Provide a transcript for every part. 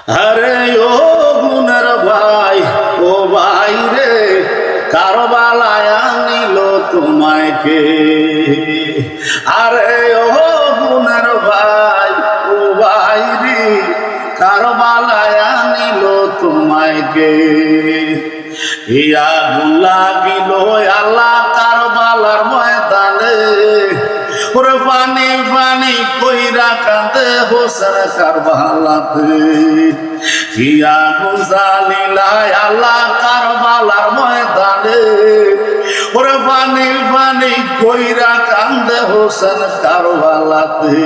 আরে ও গুণের ভাই, ও ভাই রে, কারবালায় আনিল তোমায় কে? আরে ও গুণের ভাই, ও ভাই রে, কারবালায় আনিল তোমায় কে? ইয়া আগুন লাগিল আল্লাহ কারবালার ময়দানে, ওরে পানি পানি কইরা কাঁদে হোসেন কারবালাতে। ইয়া আগুন জ্বালিলায় আল্লাহ কারবালার ময়দানে, ওরে পানি পানি কইরা কাঁদে হোসেন কারবালাতে।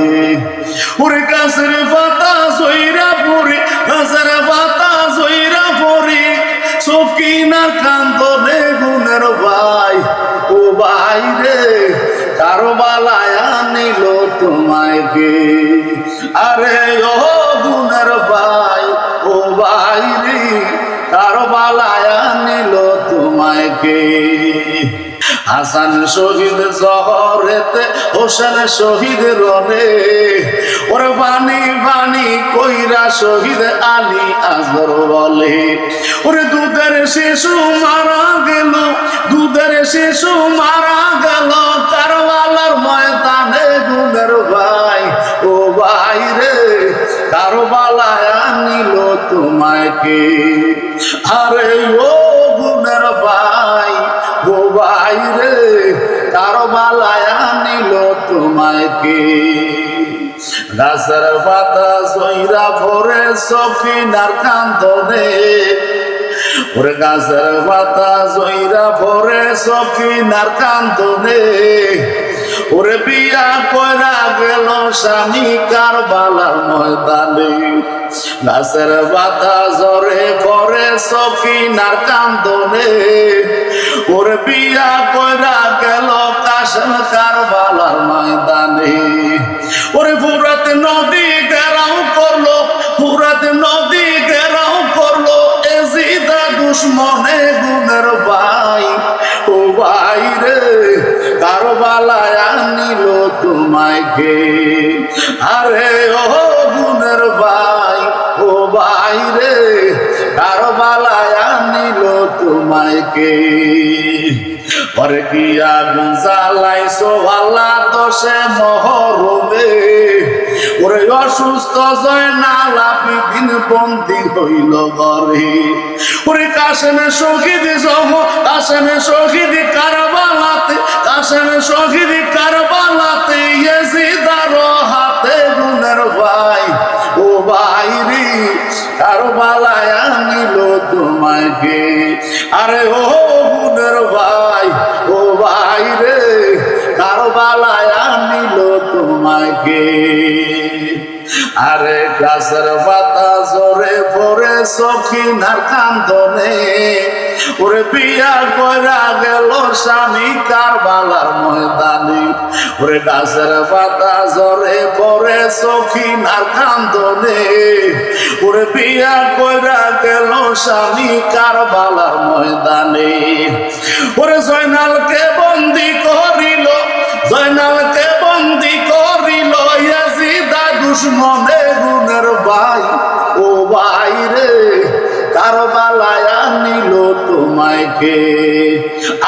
ওরে গাছের পাতা জইরা পড়ি, গাছের পাতা জইরা পড়ি, সকিনার কান্দনে গুণের ভাই, ও ভাই রে, কারবালায় আনিল তোমায় কে? আরে ও গুণের ভাই, ও ভাই রে, কারবালায় আনিল তোমায় কে? হাসান শহীদ জহরেতে, হোসেন শহীদ রনে, ওরে বানি বানি কইরা শহীদ আলী আসগর বলে। ওরে দুধের শিশু মারা গেল, দুধের শিশু মারা গেল কারবালার ময়দানে গুণের ভাই, ও ভাই রে, কারবালায় আনিল তোমায় কে? আরে ও গুণের ভাই, ও ভাই রে, কারবালায় আনিল তোমায় কে? গাছের পাতা জইরা ভরে সফিনার কান্দনে, ওরে গাছের পাতা জইরা ভরে সফিনার কান্দনে, ওরে বিয়া কইরা গেল স্বামী কারবালার ময়দানে। গাছের পাতা জরে ভরে সফিনার কান্দনে, ওরে বিয়া কইরা গেল কাশেম কারবালার ময়দানে। ওরে ফুরাত নদী ঘেরাও করলো, ফুরাত নদী ঘেরাও করলো এজিদা দুশ্মনে গুণের ভাই, ও ভাই রে, কারবালায় আনিল তোমায় কে? আরে ও গুণের ভাই, ও ভাই রে, কারবালায় আনিল তোমায় কে? পরে কি আগুন জ্বালাইছো আল্লাহ দশে মহরমে, ওরে অসুস্থ জয়নাল আবেদিন বন্দী হইল ঘরে। ওরে কাশেমে শহীদ জহ, কাশেমে শহীদ কারবালাতে, কাশেমে শহীদ কারবালাতে ইয়াজিদার হাতে গুণের ভাই, ও ভাই রে, কারবালায় আনিল তোমায় কে? আরে ও গুণের ভাই, ও ভাই রে, কারবালায় আনিল তোমায় কে? আরে গাছের পাতা জরে পরে সখিনার কান্দনে, ওরে বিয়া কইরা গেল স্বামী কারবালার ময়দানে। ওরে গাছের পাতা জরে পরে সখিনার কান্দনে, ওরে বিয়া কইরা গেল স্বামী কারবালার ময়দানে। ওরে জয়নালকে বন্দি করিল, জয়নালকে বন্দি করিল ইয়াজিদা দুশ্মনে গুণের ভাই, ও ভাই রে, কারবালায় আনিল তোমায় কে?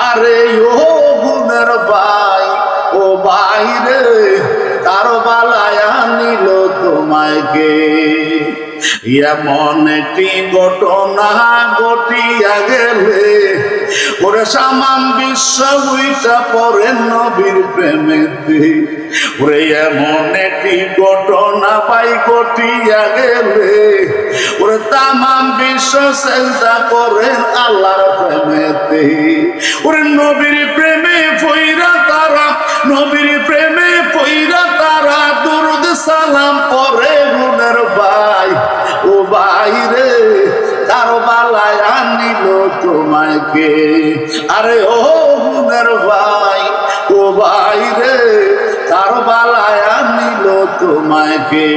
আরে ও গুণের ভাই, ও ভাই রে, কারবালায় আনিল তোমায় কে? এমন একটি ঘটনা ঘটিয়া গেলে, ওরে সামাম বিশ্ব উইটা পরে নবীর প্রেমেতে। ওরে এমন একটি ঘটনা পাই ঘটিয়া গেলে, ওরে তামাম বিশ্ব চেষ্টা করে আল্লাহর প্রেমেতে। ওরে নবীর প্রেমে পইরা তারা, নবীর প্রেমে পইরা তারা দুরুদ সালাম পরে গুণের ভাই, ও ভাই রে, কারবালায় আনিল তোমায় কে? আরে ও গুণের ভাই, ও ভাই রে, কারবালায় আনিল তোমায় কে?